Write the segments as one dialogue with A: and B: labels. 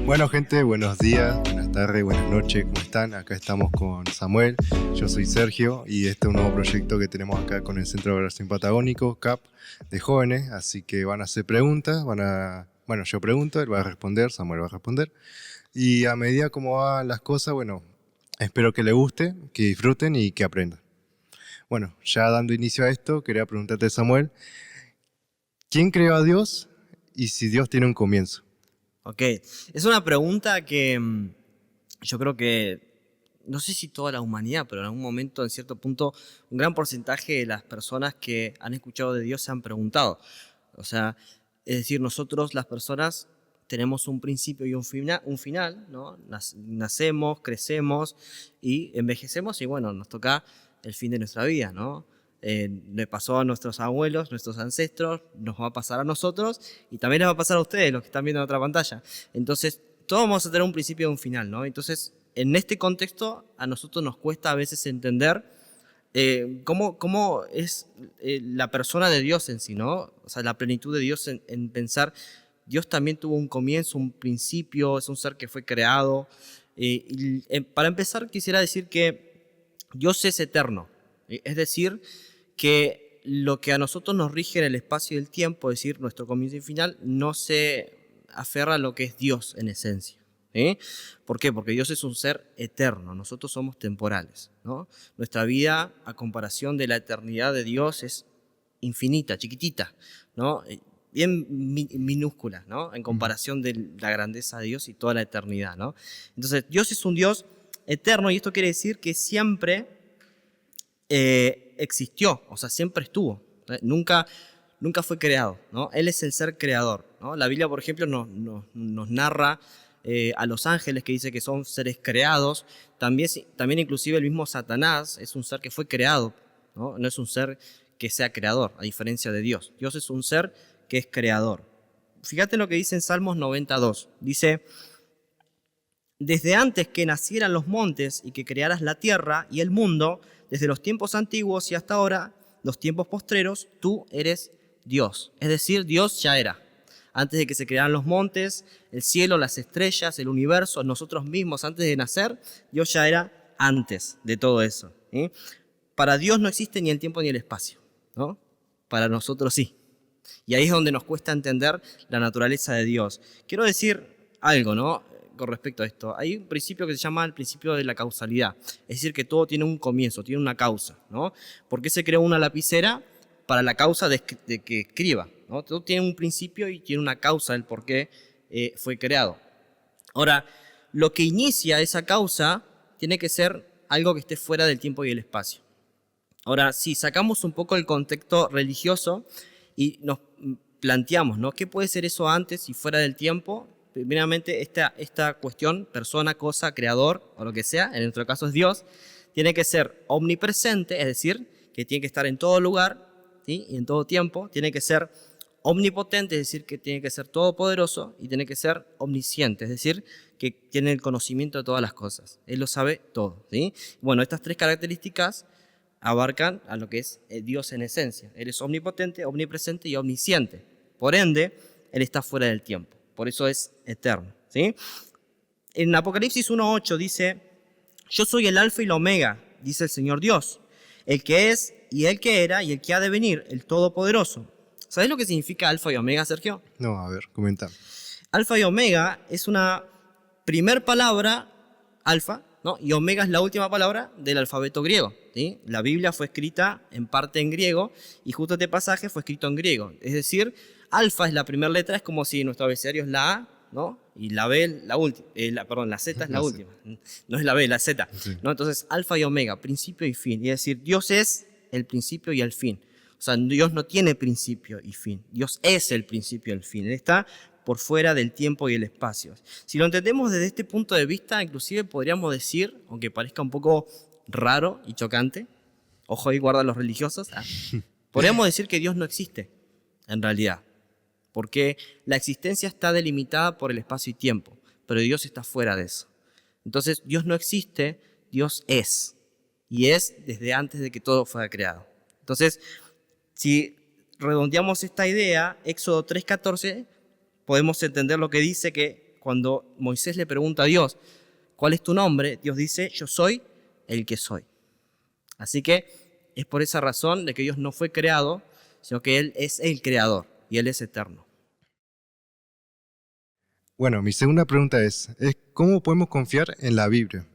A: Bueno, gente, buenos días, buenas tardes, buenas noches, ¿cómo están? Acá estamos con Samuel, yo soy Sergio y este es un nuevo proyecto que tenemos acá con el Centro de Evaluación Patagónico, CAP, de jóvenes, así que van a hacer preguntas, bueno, yo pregunto, él va a responder, Samuel va a responder, y a medida como van las cosas, bueno, espero que les guste, que disfruten y que aprendan. Bueno, ya dando inicio a esto, quería preguntarte, Samuel, ¿quién creó a Dios y si Dios tiene un comienzo?
B: Ok, es una pregunta que yo creo que, no sé si toda la humanidad, pero en algún momento, en cierto punto, un gran porcentaje de las personas que han escuchado de Dios se han preguntado. O sea, es decir, nosotros las personas tenemos un principio y un final, ¿no? Nacemos, crecemos y envejecemos y bueno, nos toca el fin de nuestra vida, ¿no? Le pasó a nuestros abuelos, nuestros ancestros, nos va a pasar a nosotros y también les va a pasar a ustedes, los que están viendo en otra pantalla. Entonces, todos vamos a tener un principio y un final, ¿no? Entonces, en este contexto, a nosotros nos cuesta a veces entender cómo es la persona de Dios en sí, ¿no? O sea, la plenitud de Dios en pensar, Dios también tuvo un comienzo, un principio, es un ser que fue creado. Para empezar, quisiera decir que Dios es eterno, es decir, que lo que a nosotros nos rige en el espacio y el tiempo, es decir, nuestro comienzo y final, no se aferra a lo que es Dios en esencia. ¿Sí? ¿Por qué? Porque Dios es un ser eterno, nosotros somos temporales, ¿no? Nuestra vida, a comparación de la eternidad de Dios, es infinita, chiquitita, ¿no? Bien minúscula, ¿no? En comparación de la grandeza de Dios y toda la eternidad, ¿no? Entonces, Dios es un Dios eterno y esto quiere decir que siempre existió, o sea, siempre estuvo, nunca fue creado, ¿no? Él es el ser creador, ¿no? La Biblia, por ejemplo, nos narra a los ángeles, que dice que son seres creados. También inclusive el mismo Satanás es un ser que fue creado, ¿no? No es un ser que sea creador, a diferencia de Dios. Dios es un ser que es creador. Fíjate lo que dice en Salmos 92. Dice: desde antes que nacieran los montes y que crearas la tierra y el mundo, desde los tiempos antiguos y hasta ahora, los tiempos postreros, tú eres Dios. Es decir, Dios ya era. Antes de que se crearan los montes, el cielo, las estrellas, el universo, nosotros mismos, antes de nacer, Dios ya era antes de todo eso, ¿sí? Para Dios no existe ni el tiempo ni el espacio, ¿no? Para nosotros sí. Y ahí es donde nos cuesta entender la naturaleza de Dios. Quiero decir algo, ¿no? Con respecto a esto. Hay un principio que se llama el principio de la causalidad. Es decir, que todo tiene un comienzo, tiene una causa, ¿no? ¿Por qué se creó una lapicera? Para la causa de que escriba, ¿no? Todo tiene un principio y tiene una causa del por qué fue creado. Ahora, lo que inicia esa causa tiene que ser algo que esté fuera del tiempo y el espacio. Ahora, si sacamos un poco el contexto religioso y nos planteamos, ¿no? ¿Qué puede ser eso antes y fuera del tiempo? Primeramente, esta cuestión, persona, cosa, creador, o lo que sea, en nuestro caso es Dios, tiene que ser omnipresente, es decir, que tiene que estar en todo lugar, ¿sí? Y en todo tiempo. Tiene que ser omnipotente, es decir, que tiene que ser todopoderoso, y tiene que ser omnisciente, es decir, que tiene el conocimiento de todas las cosas. Él lo sabe todo, ¿sí? Bueno, estas tres características abarcan a lo que es Dios en esencia. Él es omnipotente, omnipresente y omnisciente. Por ende, Él está fuera del tiempo. Por eso es eterno, ¿sí? En Apocalipsis 1:8 dice: yo soy el alfa y la omega, dice el Señor Dios, el que es y el que era y el que ha de venir, el todopoderoso. ¿Sabes lo que significa alfa y omega, Sergio?
A: No, a ver, comenta.
B: Alfa y omega es una primer palabra, alfa, ¿no? Y omega es la última palabra del alfabeto griego, ¿sí? La Biblia fue escrita en parte en griego y justo este pasaje fue escrito en griego. Es decir, alfa es la primera letra, es como si nuestro abecedario es la A, ¿no? Y la B, la última, la Z es la última. No es la B, la Z,
A: Sí.
B: ¿no? Entonces, alfa y omega, principio y fin. Y es decir, Dios es el principio y el fin. O sea, Dios no tiene principio y fin. Dios es el principio y el fin. Él está por fuera del tiempo y el espacio. Si lo entendemos desde este punto de vista, inclusive podríamos decir, aunque parezca un poco raro y chocante, ojo ahí, guarda los religiosos, podríamos decir que Dios no existe, en realidad, porque la existencia está delimitada por el espacio y tiempo, pero Dios está fuera de eso. Entonces, Dios no existe, Dios es, y es desde antes de que todo fuera creado. Entonces, si redondeamos esta idea, Éxodo 3:14, podemos entender lo que dice, que cuando Moisés le pregunta a Dios, ¿cuál es tu nombre? Dios dice, yo soy el que soy. Así que es por esa razón de que Dios no fue creado, sino que Él es el creador y Él es eterno.
A: Bueno, mi segunda pregunta es ¿cómo podemos confiar en la Biblia?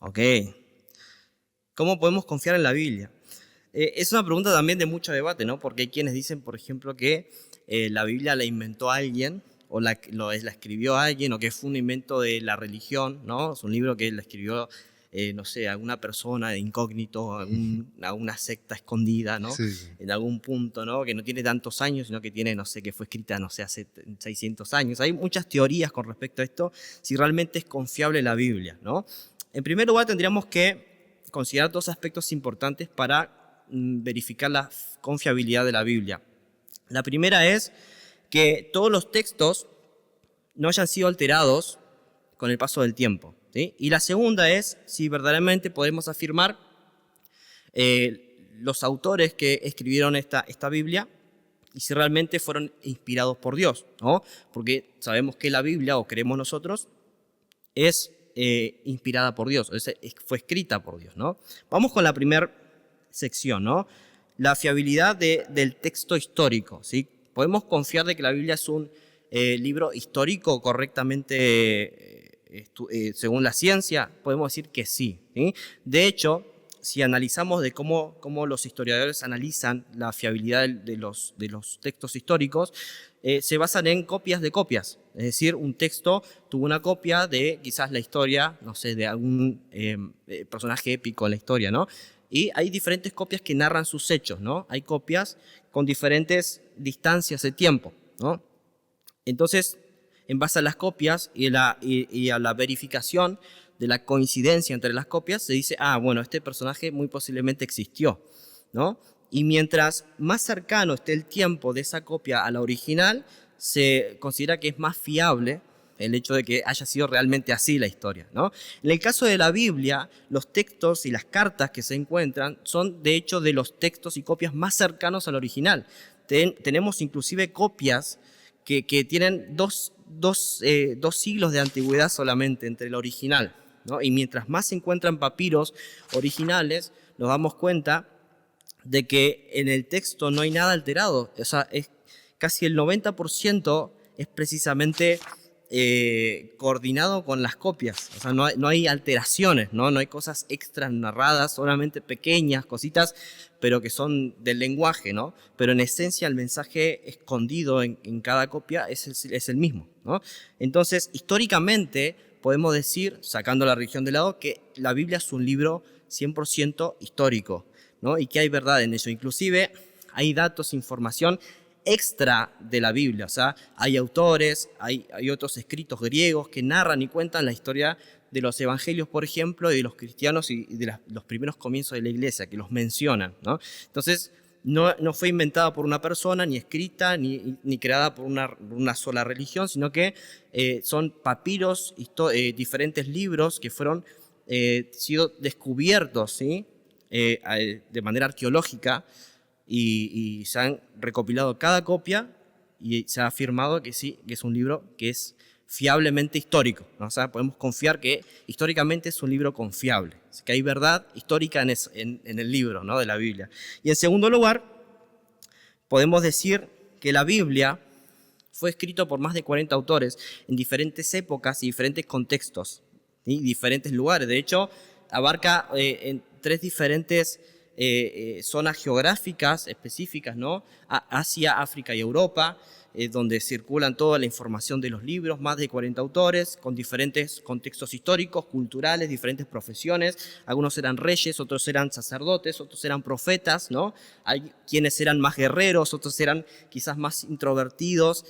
B: Ok. ¿Cómo podemos confiar en la Biblia? Es una pregunta también de mucho debate, ¿no? Porque hay quienes dicen, por ejemplo, que la Biblia la inventó alguien, o la escribió alguien, o que fue un invento de la religión, ¿no? Es un libro que la escribió, no sé, alguna persona de incógnito, alguna secta escondida, ¿no?
A: Sí, sí.
B: En algún punto, ¿no? Que no tiene tantos años, sino que tiene, no sé, que fue escrita, no sé, hace 600 años. Hay muchas teorías con respecto a esto, si realmente es confiable la Biblia, ¿no? En primer lugar, tendríamos que considerar dos aspectos importantes para verificar la confiabilidad de la Biblia. La primera es que todos los textos no hayan sido alterados con el paso del tiempo, ¿sí? Y la segunda es si verdaderamente podemos afirmar los autores que escribieron esta Biblia y si realmente fueron inspirados por Dios, ¿no? Porque sabemos que la Biblia, o creemos nosotros, es inspirada por Dios, fue escrita por Dios, ¿no? Vamos con la primera sección, ¿no? La fiabilidad del texto histórico, ¿sí? ¿Podemos confiar de que la Biblia es un libro histórico correctamente según la ciencia? Podemos decir que sí, ¿sí? De hecho, si analizamos de cómo los historiadores analizan la fiabilidad de los textos históricos, se basan en copias de copias. Es decir, un texto tuvo una copia de quizás la historia, no sé, de algún personaje épico en la historia, ¿no? Y hay diferentes copias que narran sus hechos, ¿no? Hay copias con diferentes distancias de tiempo, ¿no? Entonces, en base a las copias y a la verificación de la coincidencia entre las copias, se dice, bueno, este personaje muy posiblemente existió, ¿no? Y mientras más cercano esté el tiempo de esa copia a la original, se considera que es más fiable el hecho de que haya sido realmente así la historia, ¿no? En el caso de la Biblia, los textos y las cartas que se encuentran son de hecho de los textos y copias más cercanos al original. Tenemos inclusive copias que tienen dos siglos de antigüedad solamente entre el original, ¿no? Y mientras más se encuentran papiros originales, nos damos cuenta de que en el texto no hay nada alterado. O sea, es casi el 90% es precisamente coordinado con las copias. O sea, no hay alteraciones, ¿no? No hay cosas extra narradas, solamente pequeñas cositas, pero que son del lenguaje, ¿no? Pero en esencia el mensaje escondido en cada copia es el mismo, ¿no? Entonces, históricamente podemos decir, sacando la religión de lado, que la Biblia es un libro 100% histórico, ¿no? Y que hay verdad en eso. Inclusive hay datos, información extra de la Biblia. O sea, hay autores, hay otros escritos griegos que narran y cuentan la historia de los evangelios, por ejemplo, y de los cristianos y de los primeros comienzos de la iglesia, que los mencionan, ¿no? Entonces, no fue inventada por una persona, ni escrita, ni creada por una sola religión, sino que son papiros, diferentes libros que fueron sido descubiertos, ¿sí? De manera arqueológica, y se han recopilado cada copia y se ha afirmado que sí, que es un libro que es fiablemente histórico, ¿no? O sea, podemos confiar que históricamente es un libro confiable, que hay verdad histórica en el libro, ¿no? De la Biblia. Y en segundo lugar, podemos decir que la Biblia fue escrito por más de 40 autores en diferentes épocas y diferentes contextos, y diferentes lugares. De hecho, abarca en 3 diferentes zonas geográficas específicas, ¿no? Asia, África y Europa, donde circulan toda la información de los libros, más de 40 autores, con diferentes contextos históricos, culturales, diferentes profesiones. Algunos eran reyes, otros eran sacerdotes, otros eran profetas, ¿no? Hay quienes eran más guerreros, otros eran quizás más introvertidos,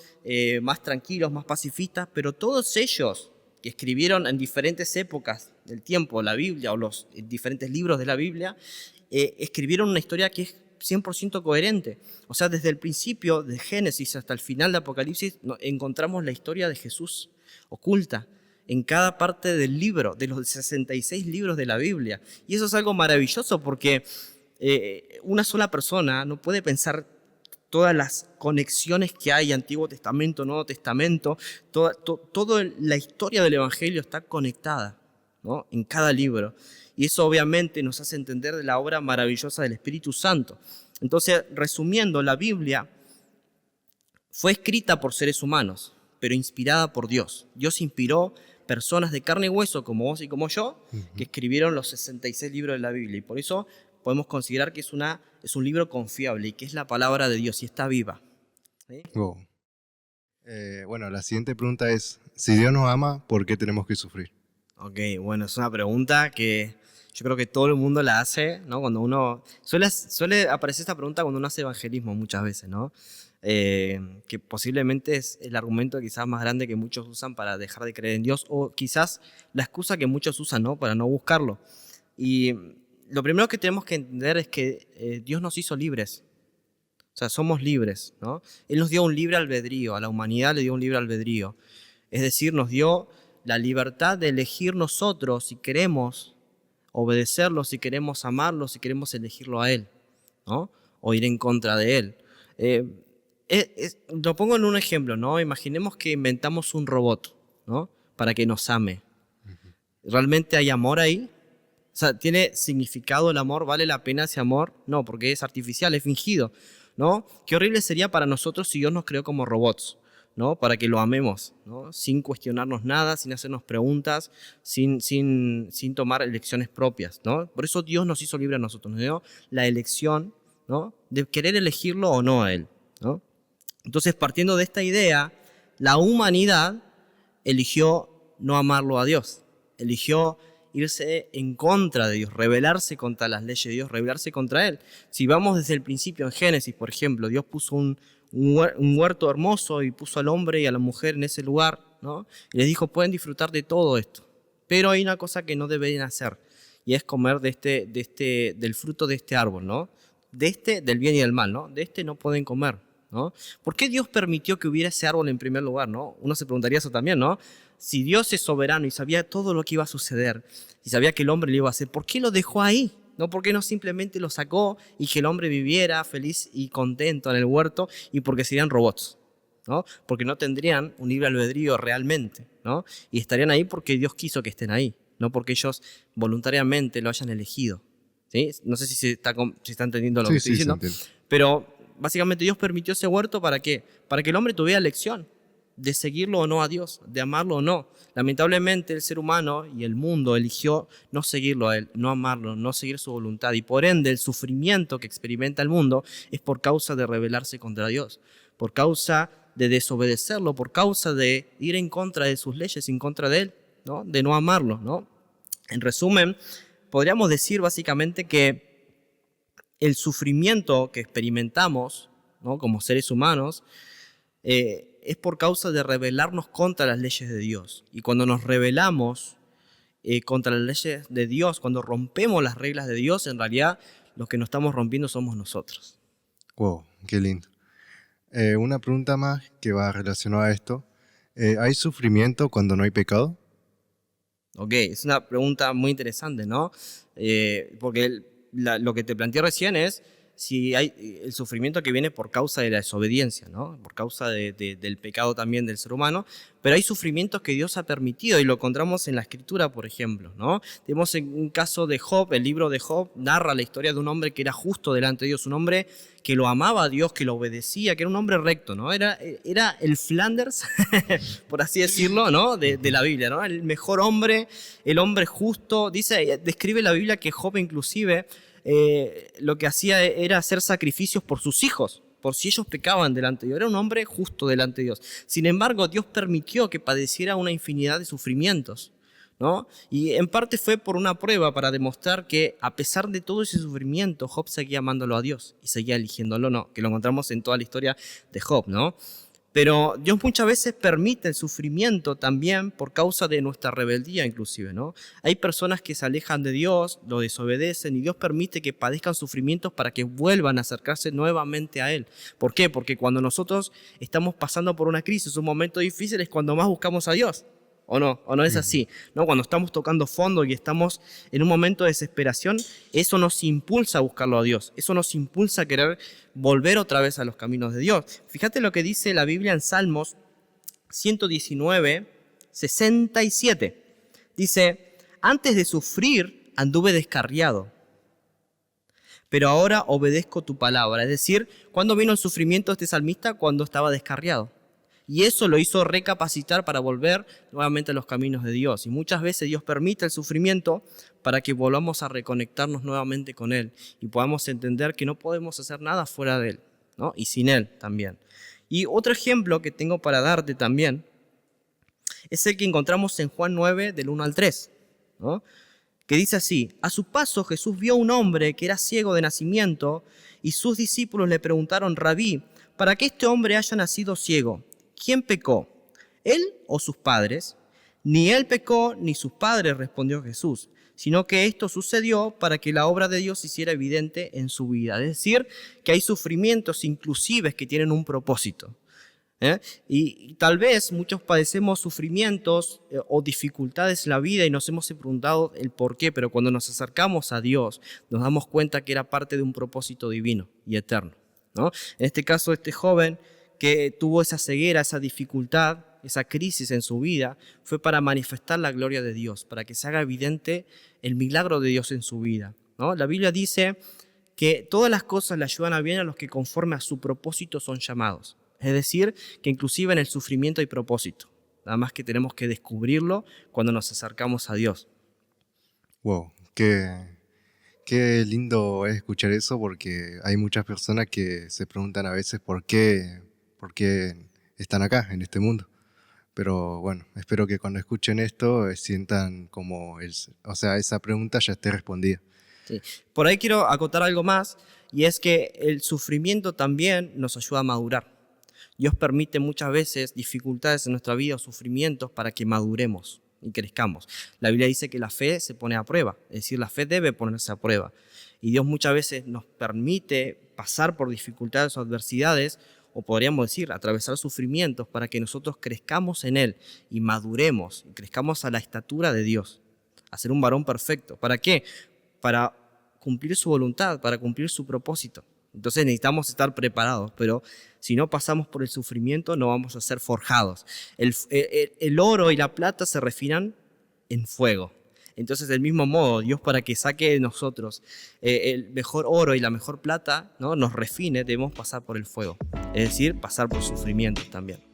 B: más tranquilos, más pacifistas, pero todos ellos que escribieron en diferentes épocas del tiempo la Biblia o los diferentes libros de la Biblia, escribieron una historia que es 100% coherente. O sea, desde el principio de Génesis hasta el final de Apocalipsis encontramos la historia de Jesús oculta en cada parte del libro, de los 66 libros de la Biblia. Y eso es algo maravilloso porque una sola persona no puede pensar todas las conexiones que hay, Antiguo Testamento, Nuevo Testamento, toda la historia del Evangelio está conectada, ¿no? En cada libro. Y eso obviamente nos hace entender de la obra maravillosa del Espíritu Santo. Entonces, resumiendo, la Biblia fue escrita por seres humanos, pero inspirada por Dios. Dios inspiró personas de carne y hueso, como vos y como yo, que escribieron los 66 libros de la Biblia. Y por eso podemos considerar que es un libro confiable y que es la palabra de Dios y está viva. ¿Sí?
A: Wow. Bueno, la siguiente pregunta es, si Dios nos ama, ¿por qué tenemos que sufrir?
B: Ok, bueno, es una pregunta que yo creo que todo el mundo la hace, ¿no? Cuando uno suele aparecer esta pregunta cuando uno hace evangelismo muchas veces, ¿no? Que posiblemente es el argumento quizás más grande que muchos usan para dejar de creer en Dios, o quizás la excusa que muchos usan, ¿no? Para no buscarlo. Y lo primero que tenemos que entender es que Dios nos hizo libres. O sea, somos libres, ¿no? Él nos dio un libre albedrío, a la humanidad le dio un libre albedrío. Es decir, nos dio la libertad de elegir nosotros si queremos obedecerlo, si queremos amarlo, si queremos elegirlo a Él, ¿no? O ir en contra de Él. Lo pongo en un ejemplo, ¿no? Imaginemos que inventamos un robot, ¿no? Para que nos ame. ¿Realmente hay amor ahí? O sea, ¿tiene significado el amor? ¿Vale la pena ese amor? No, porque es artificial, es fingido, ¿no? Qué horrible sería para nosotros si Dios nos creó como robots, ¿no? Para que lo amemos, ¿no? Sin cuestionarnos nada, sin hacernos preguntas, sin tomar elecciones propias, ¿no? Por eso Dios nos hizo libre a nosotros, nos dio la elección, ¿no? De querer elegirlo o no a Él, ¿no? Entonces, partiendo de esta idea, la humanidad eligió no amarlo a Dios, eligió irse en contra de Dios, rebelarse contra las leyes de Dios, rebelarse contra Él. Si vamos desde el principio en Génesis, por ejemplo, Dios puso un huerto hermoso y puso al hombre y a la mujer en ese lugar, ¿no? Y les dijo, pueden disfrutar de todo esto, pero hay una cosa que no deberían hacer, y es comer del fruto de este árbol, ¿no? Del bien y del mal, ¿no? De este no pueden comer, ¿no? ¿Por qué Dios permitió que hubiera ese árbol en primer lugar, ¿no? Uno se preguntaría eso también, ¿no? Si Dios es soberano y sabía todo lo que iba a suceder, y sabía que el hombre lo iba a hacer, ¿por qué lo dejó ahí? ¿No? ¿Por qué no simplemente lo sacó y que el hombre viviera feliz y contento en el huerto y porque serían robots, ¿no? Porque no tendrían un libre albedrío realmente, ¿no? Y estarían ahí porque Dios quiso que estén ahí, no porque ellos voluntariamente lo hayan elegido, ¿sí? No sé si se está entendiendo lo que estoy diciendo, pero básicamente Dios permitió ese huerto ¿para qué? Para que el hombre tuviera elección de seguirlo o no a Dios, de amarlo o no. Lamentablemente el ser humano y el mundo eligió no seguirlo a Él, no amarlo, no seguir su voluntad, y por ende el sufrimiento que experimenta el mundo es por causa de rebelarse contra Dios, por causa de desobedecerlo, por causa de ir en contra de sus leyes, en contra de Él, ¿no? De no amarlo, ¿no? En resumen, podríamos decir básicamente que el sufrimiento que experimentamos, ¿no? Como seres humanos, es por causa de rebelarnos contra las leyes de Dios. Y cuando nos rebelamos contra las leyes de Dios, cuando rompemos las reglas de Dios, en realidad los que nos estamos rompiendo somos nosotros.
A: Wow, qué lindo. Una pregunta más que va relacionada a esto. ¿Hay sufrimiento cuando no hay pecado?
B: Ok, es una pregunta muy interesante, ¿no? Porque lo que te planteé recién es si hay el sufrimiento que viene por causa de la desobediencia, ¿no? Por causa del pecado también del ser humano, pero hay sufrimientos que Dios ha permitido y lo encontramos en la Escritura, por ejemplo, ¿no? Tenemos un caso de Job, el libro de Job narra la historia de un hombre que era justo delante de Dios, un hombre que lo amaba a Dios, que lo obedecía, que era un hombre recto, ¿no? Era el Flanders, por así decirlo, ¿no? De la Biblia, ¿no? El mejor hombre, el hombre justo. Describe la Biblia que Job inclusive lo que hacía era hacer sacrificios por sus hijos, por si ellos pecaban delante de Dios. Era un hombre justo delante de Dios. Sin embargo, Dios permitió que padeciera una infinidad de sufrimientos, ¿no? Y en parte fue por una prueba para demostrar que a pesar de todo ese sufrimiento, Job seguía amándolo a Dios y seguía eligiéndolo, ¿no? Que lo encontramos en toda la historia de Job, ¿no? Pero Dios muchas veces permite el sufrimiento también por causa de nuestra rebeldía inclusive, ¿no? Hay personas que se alejan de Dios, lo desobedecen y Dios permite que padezcan sufrimientos para que vuelvan a acercarse nuevamente a Él. ¿Por qué? Porque cuando nosotros estamos pasando por una crisis, un momento difícil, es cuando más buscamos a Dios, ¿O no? ¿O no es así? ¿No? Cuando estamos tocando fondo y estamos en un momento de desesperación, eso nos impulsa a buscarlo a Dios. Eso nos impulsa a querer volver otra vez a los caminos de Dios. Fíjate lo que dice la Biblia en Salmos 119, 67. Dice, antes de sufrir anduve descarriado, pero ahora obedezco tu palabra. Es decir, ¿cuándo vino el sufrimiento de este salmista? Cuando estaba descarriado. Y eso lo hizo recapacitar para volver nuevamente a los caminos de Dios. Y muchas veces Dios permite el sufrimiento para que volvamos a reconectarnos nuevamente con Él y podamos entender que no podemos hacer nada fuera de Él, ¿no? Y sin Él también. Y otro ejemplo que tengo para darte también es el que encontramos en Juan 9, del 1 al 3, ¿no? Que dice así: a su paso Jesús vio a un hombre que era ciego de nacimiento y sus discípulos le preguntaron, Rabí, ¿para qué este hombre haya nacido ciego? ¿Quién pecó? ¿Él o sus padres? Ni él pecó ni sus padres, respondió Jesús, sino que esto sucedió para que la obra de Dios se hiciera evidente en su vida. Es decir, que hay sufrimientos inclusives que tienen un propósito. Y tal vez muchos padecemos sufrimientos o dificultades en la vida y nos hemos preguntado el por qué, pero cuando nos acercamos a Dios nos damos cuenta que era parte de un propósito divino y eterno, ¿no? En este caso, este joven que tuvo esa ceguera, esa dificultad, esa crisis en su vida, fue para manifestar la gloria de Dios, para que se haga evidente el milagro de Dios en su vida, ¿no? La Biblia dice que todas las cosas le ayudan a bien a los que conforme a su propósito son llamados. Es decir, que inclusive en el sufrimiento hay propósito. Nada más que tenemos que descubrirlo cuando nos acercamos a Dios.
A: Wow, qué lindo es escuchar eso, porque hay muchas personas que se preguntan a veces por qué están acá en este mundo. Pero bueno, espero que cuando escuchen esto sientan como esa pregunta ya esté respondida.
B: Sí. Por ahí quiero acotar algo más, y es que el sufrimiento también nos ayuda a madurar. Dios permite muchas veces dificultades en nuestra vida o sufrimientos para que maduremos y crezcamos. La Biblia dice que la fe se pone a prueba, es decir, la fe debe ponerse a prueba. Y Dios muchas veces nos permite pasar por dificultades o adversidades, o podríamos decir, atravesar sufrimientos para que nosotros crezcamos en Él y maduremos y crezcamos a la estatura de Dios, a ser un varón perfecto. ¿Para qué? Para cumplir su voluntad, para cumplir su propósito. Entonces necesitamos estar preparados, pero si no pasamos por el sufrimiento no vamos a ser forjados. El oro y la plata se refinan en fuego. Entonces, del mismo modo, Dios, para que saque de nosotros el mejor oro y la mejor plata, ¿no?, nos refine, debemos pasar por el fuego. Es decir, pasar por sufrimientos también.